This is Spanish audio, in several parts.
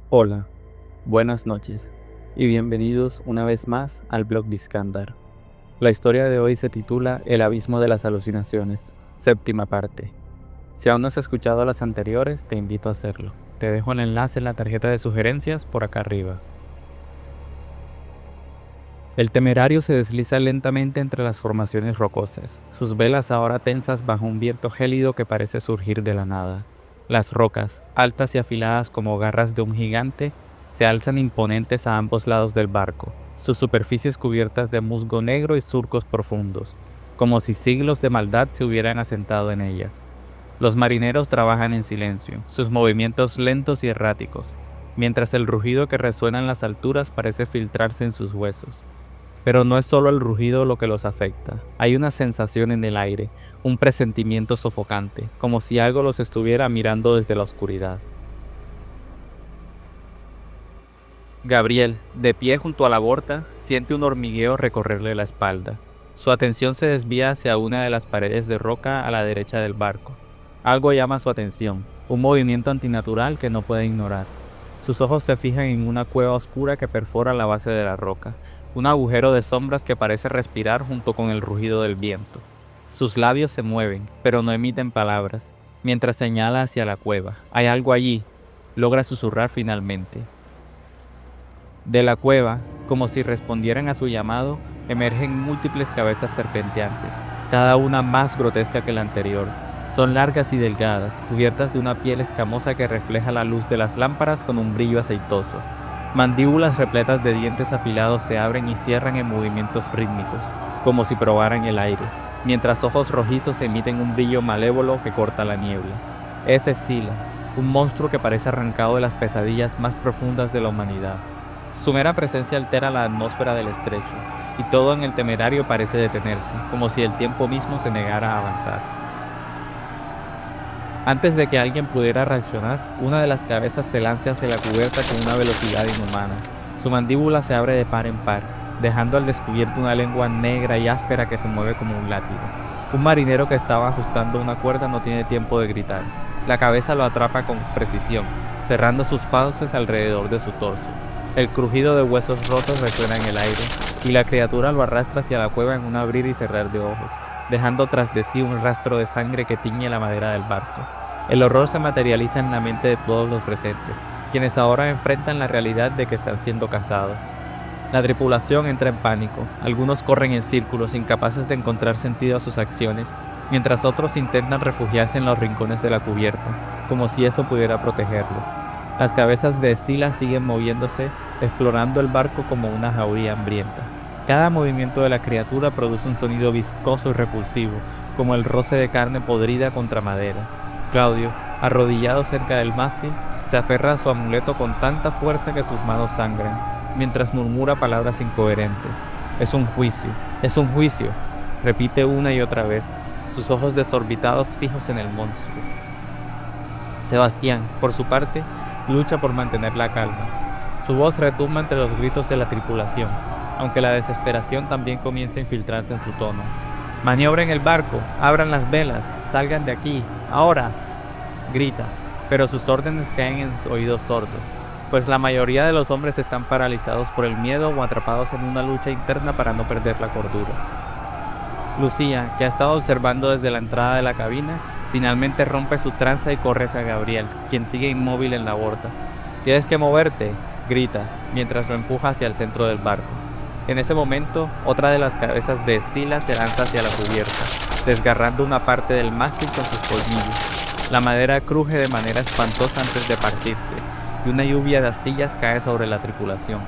Hola, buenas noches y bienvenidos una vez más al blog de Iskandar. La historia de hoy se titula El abismo de las alucinaciones, séptima parte. Si aún no has escuchado las anteriores, te invito a hacerlo. Te dejo el enlace en la tarjeta de sugerencias por acá arriba. El temerario se desliza lentamente entre las formaciones rocosas, sus velas ahora tensas bajo un viento gélido que parece surgir de la nada. Las rocas, altas y afiladas como garras de un gigante, se alzan imponentes a ambos lados del barco, sus superficies cubiertas de musgo negro y surcos profundos, como si siglos de maldad se hubieran asentado en ellas. Los marineros trabajan en silencio, sus movimientos lentos y erráticos, mientras el rugido que resuena en las alturas parece filtrarse en sus huesos. Pero no es solo el rugido lo que los afecta. Hay una sensación en el aire, un presentimiento sofocante, como si algo los estuviera mirando desde la oscuridad. Gabriel, de pie junto a la borda, siente un hormigueo recorrerle la espalda. Su atención se desvía hacia una de las paredes de roca a la derecha del barco. Algo llama su atención, un movimiento antinatural que no puede ignorar. Sus ojos se fijan en una cueva oscura que perfora la base de la roca, un agujero de sombras que parece respirar junto con el rugido del viento. Sus labios se mueven, pero no emiten palabras, mientras señala hacia la cueva. Hay algo allí, logra susurrar finalmente. De la cueva, como si respondieran a su llamado, emergen múltiples cabezas serpenteantes, cada una más grotesca que la anterior. Son largas y delgadas, cubiertas de una piel escamosa que refleja la luz de las lámparas con un brillo aceitoso. Mandíbulas repletas de dientes afilados se abren y cierran en movimientos rítmicos, como si probaran el aire, mientras ojos rojizos emiten un brillo malévolo que corta la niebla. Es Scylla, un monstruo que parece arrancado de las pesadillas más profundas de la humanidad. Su mera presencia altera la atmósfera del estrecho, y todo en el temerario parece detenerse, como si el tiempo mismo se negara a avanzar. Antes de que alguien pudiera reaccionar, una de las cabezas se lanza hacia la cubierta con una velocidad inhumana. Su mandíbula se abre de par en par, dejando al descubierto una lengua negra y áspera que se mueve como un látigo. Un marinero que estaba ajustando una cuerda no tiene tiempo de gritar. La cabeza lo atrapa con precisión, cerrando sus fauces alrededor de su torso. El crujido de huesos rotos resuena en el aire, y la criatura lo arrastra hacia la cueva en un abrir y cerrar de ojos, dejando tras de sí un rastro de sangre que tiñe la madera del barco. El horror se materializa en la mente de todos los presentes, quienes ahora enfrentan la realidad de que están siendo cazados. La tripulación entra en pánico, algunos corren en círculos incapaces de encontrar sentido a sus acciones, mientras otros intentan refugiarse en los rincones de la cubierta, como si eso pudiera protegerlos. Las cabezas de Scylla siguen moviéndose, explorando el barco como una jauría hambrienta. Cada movimiento de la criatura produce un sonido viscoso y repulsivo, como el roce de carne podrida contra madera. Claudio, arrodillado cerca del mástil, se aferra a su amuleto con tanta fuerza que sus manos sangran, mientras murmura palabras incoherentes. Es un juicio, repite una y otra vez, sus ojos desorbitados fijos en el monstruo. Sebastián, por su parte, lucha por mantener la calma. Su voz retumba entre los gritos de la tripulación, aunque la desesperación también comienza a infiltrarse en su tono. «Maniobren el barco, abran las velas, salgan de aquí, ahora», grita, pero sus órdenes caen en oídos sordos, pues la mayoría de los hombres están paralizados por el miedo o atrapados en una lucha interna para no perder la cordura. Lucía, que ha estado observando desde la entrada de la cabina, finalmente rompe su tranza y corre hacia Gabriel, quien sigue inmóvil en la borda. «Tienes que moverte», grita, mientras lo empuja hacia el centro del barco. En ese momento, otra de las cabezas de Scylla se lanza hacia la cubierta, desgarrando una parte del mástil con sus colmillos. La madera cruje de manera espantosa antes de partirse, y una lluvia de astillas cae sobre la tripulación.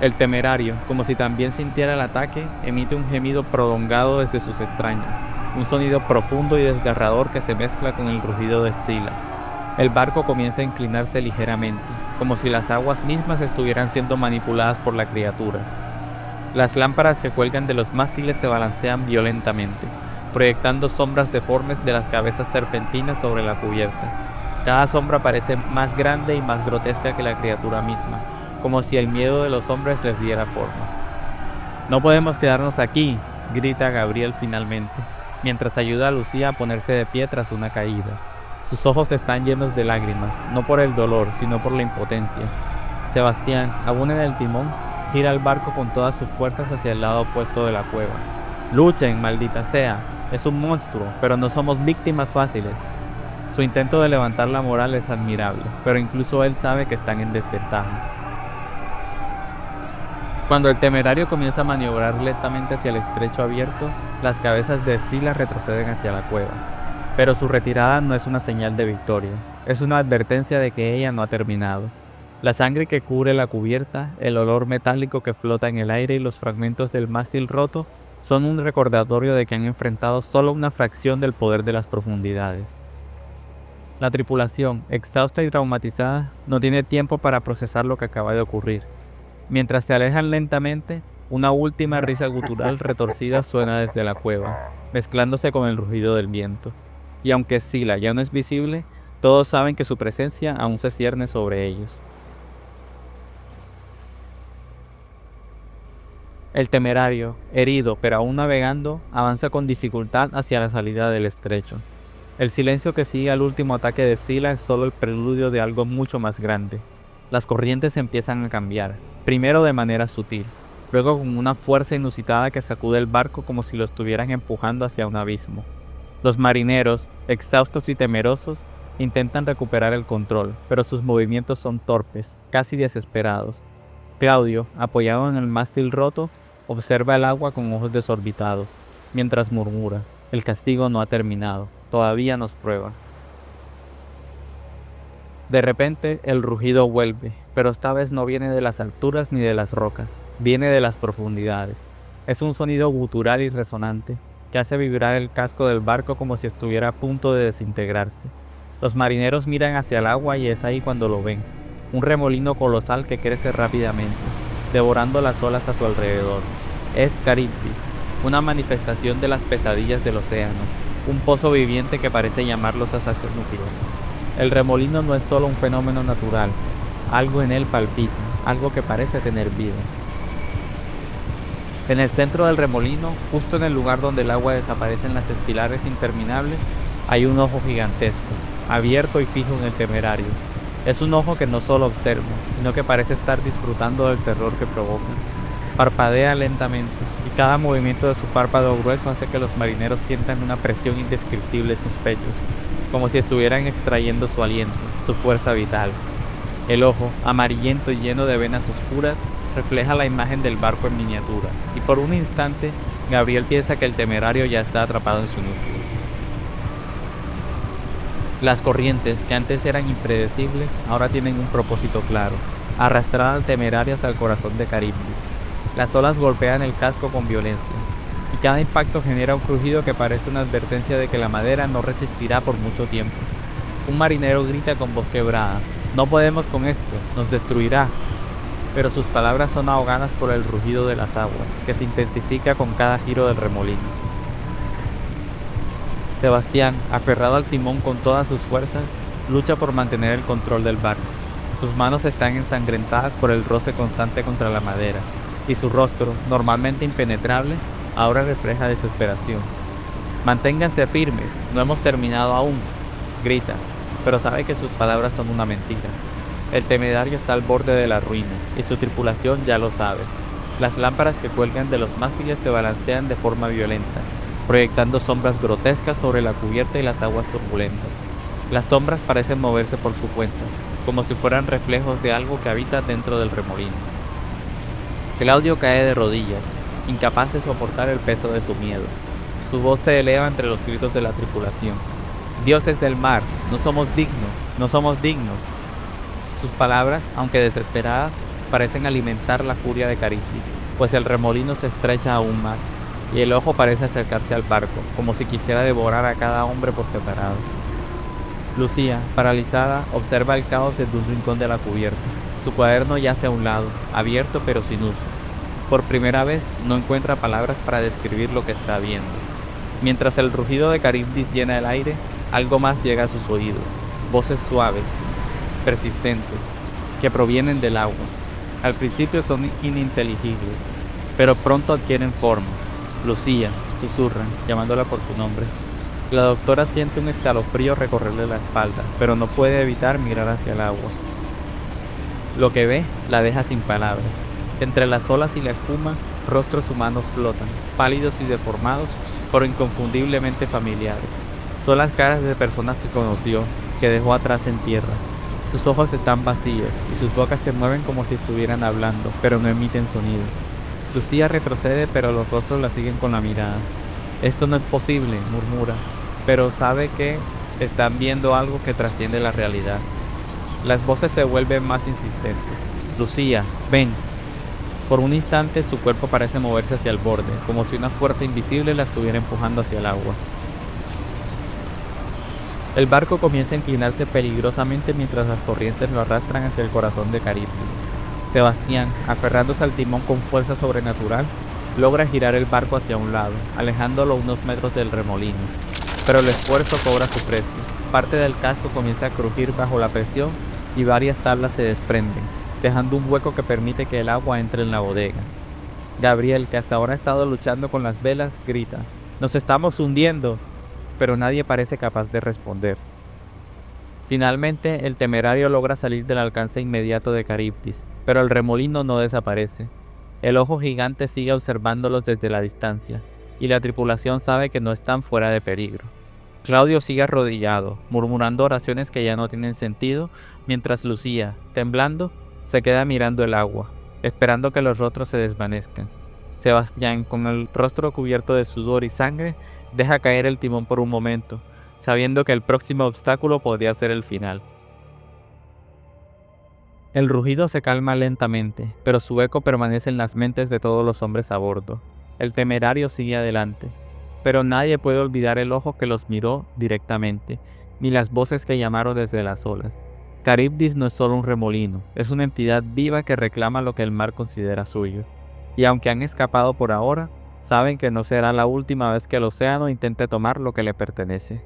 El temerario, como si también sintiera el ataque, emite un gemido prolongado desde sus entrañas, un sonido profundo y desgarrador que se mezcla con el rugido de Scylla. El barco comienza a inclinarse ligeramente, como si las aguas mismas estuvieran siendo manipuladas por la criatura. Las lámparas que cuelgan de los mástiles se balancean violentamente, proyectando sombras deformes de las cabezas serpentinas sobre la cubierta. Cada sombra parece más grande y más grotesca que la criatura misma, como si el miedo de los hombres les diera forma. «No podemos quedarnos aquí», grita Gabriel finalmente, mientras ayuda a Lucía a ponerse de pie tras una caída. Sus ojos están llenos de lágrimas, no por el dolor, sino por la impotencia. Sebastián, aún en el timón, gira el barco con todas sus fuerzas hacia el lado opuesto de la cueva. ¡Luchen, maldita sea! Es un monstruo, pero no somos víctimas fáciles. Su intento de levantar la moral es admirable, pero incluso él sabe que están en desventaja. Cuando el temerario comienza a maniobrar lentamente hacia el estrecho abierto, las cabezas de Scylla retroceden hacia la cueva. Pero su retirada no es una señal de victoria, es una advertencia de que ella no ha terminado. La sangre que cubre la cubierta, el olor metálico que flota en el aire y los fragmentos del mástil roto son un recordatorio de que han enfrentado solo una fracción del poder de las profundidades. La tripulación, exhausta y traumatizada, no tiene tiempo para procesar lo que acaba de ocurrir. Mientras se alejan lentamente, una última risa gutural retorcida suena desde la cueva, mezclándose con el rugido del viento. Y aunque Scylla ya no es visible, todos saben que su presencia aún se cierne sobre ellos. El temerario, herido pero aún navegando, avanza con dificultad hacia la salida del estrecho. El silencio que sigue al último ataque de Scylla es solo el preludio de algo mucho más grande. Las corrientes empiezan a cambiar, primero de manera sutil, luego con una fuerza inusitada que sacude el barco como si lo estuvieran empujando hacia un abismo. Los marineros, exhaustos y temerosos, intentan recuperar el control, pero sus movimientos son torpes, casi desesperados. Claudio, apoyado en el mástil roto, observa el agua con ojos desorbitados, mientras murmura: el castigo no ha terminado, todavía nos prueba. De repente, el rugido vuelve, pero esta vez no viene de las alturas ni de las rocas, viene de las profundidades. Es un sonido gutural y resonante, que hace vibrar el casco del barco como si estuviera a punto de desintegrarse. Los marineros miran hacia el agua y es ahí cuando lo ven, un remolino colosal que crece rápidamente, devorando las olas a su alrededor. Es Caribdis, una manifestación de las pesadillas del océano, un pozo viviente que parece llamarlos a su núcleo. El remolino no es solo un fenómeno natural, algo en él palpita, algo que parece tener vida. En el centro del remolino, justo en el lugar donde el agua desaparece en las espilares interminables, hay un ojo gigantesco, abierto y fijo en el temerario. Es un ojo que no solo observa, sino que parece estar disfrutando del terror que provoca. Parpadea lentamente, y cada movimiento de su párpado grueso hace que los marineros sientan una presión indescriptible en sus pechos, como si estuvieran extrayendo su aliento, su fuerza vital. El ojo, amarillento y lleno de venas oscuras, refleja la imagen del barco en miniatura, y por un instante, Gabriel piensa que el temerario ya está atrapado en su núcleo. Las corrientes, que antes eran impredecibles, ahora tienen un propósito claro: arrastrar al temerario hacia el corazón de Caribdis. Las olas golpean el casco con violencia, y cada impacto genera un crujido que parece una advertencia de que la madera no resistirá por mucho tiempo. Un marinero grita con voz quebrada: «No podemos con esto, nos destruirá». Pero sus palabras son ahogadas por el rugido de las aguas, que se intensifica con cada giro del remolino. Sebastián, aferrado al timón con todas sus fuerzas, lucha por mantener el control del barco. Sus manos están ensangrentadas por el roce constante contra la madera, y su rostro, normalmente impenetrable, ahora refleja desesperación. «Manténganse firmes, no hemos terminado aún», grita, pero sabe que sus palabras son una mentira. El temerario está al borde de la ruina, y su tripulación ya lo sabe. Las lámparas que cuelgan de los mástiles se balancean de forma violenta, proyectando sombras grotescas sobre la cubierta y las aguas turbulentas. Las sombras parecen moverse por su cuenta, como si fueran reflejos de algo que habita dentro del remolino. Claudio cae de rodillas, incapaz de soportar el peso de su miedo. Su voz se eleva entre los gritos de la tripulación. «Dioses del mar, no somos dignos, no somos dignos». Sus palabras, aunque desesperadas, parecen alimentar la furia de Caribdis, pues el remolino se estrecha aún más, y el ojo parece acercarse al barco, como si quisiera devorar a cada hombre por separado. Lucía, paralizada, observa el caos desde un rincón de la cubierta. Su cuaderno yace a un lado, abierto pero sin uso. Por primera vez, no encuentra palabras para describir lo que está viendo. Mientras el rugido de Caribdis llena el aire, algo más llega a sus oídos. Voces suaves, persistentes, que provienen del agua. Al principio son ininteligibles, pero pronto adquieren forma. Lucía, susurran, llamándola por su nombre. La doctora siente un escalofrío recorrerle la espalda, pero no puede evitar mirar hacia el agua. Lo que ve la deja sin palabras. Entre las olas y la espuma, rostros humanos flotan, pálidos y deformados, pero inconfundiblemente familiares. Son las caras de personas que conoció, que dejó atrás en tierra. Sus ojos están vacíos y sus bocas se mueven como si estuvieran hablando, pero no emiten sonidos. Lucía retrocede, pero los rostros la siguen con la mirada. Esto no es posible, murmura, pero sabe que están viendo algo que trasciende la realidad. Las voces se vuelven más insistentes. Lucía, ven. Por un instante su cuerpo parece moverse hacia el borde, como si una fuerza invisible la estuviera empujando hacia el agua. El barco comienza a inclinarse peligrosamente mientras las corrientes lo arrastran hacia el corazón de Caribdis. Sebastián, aferrándose al timón con fuerza sobrenatural, logra girar el barco hacia un lado, alejándolo unos metros del remolino. Pero el esfuerzo cobra su precio. Parte del casco comienza a crujir bajo la presión y varias tablas se desprenden, dejando un hueco que permite que el agua entre en la bodega. Gabriel, que hasta ahora ha estado luchando con las velas, grita: «¡Nos estamos hundiendo!», pero nadie parece capaz de responder. Finalmente, el temerario logra salir del alcance inmediato de Caribdis, pero el remolino no desaparece. El ojo gigante sigue observándolos desde la distancia, y la tripulación sabe que no están fuera de peligro. Claudio sigue arrodillado, murmurando oraciones que ya no tienen sentido, mientras Lucía, temblando, se queda mirando el agua, esperando que los rostros se desvanezcan. Sebastián, con el rostro cubierto de sudor y sangre, deja caer el timón por un momento, sabiendo que el próximo obstáculo podría ser el final. El rugido se calma lentamente, pero su eco permanece en las mentes de todos los hombres a bordo. El temerario sigue adelante, pero nadie puede olvidar el ojo que los miró directamente, ni las voces que llamaron desde las olas. Caribdis no es solo un remolino, es una entidad viva que reclama lo que el mar considera suyo. Y aunque han escapado por ahora, saben que no será la última vez que el océano intente tomar lo que le pertenece.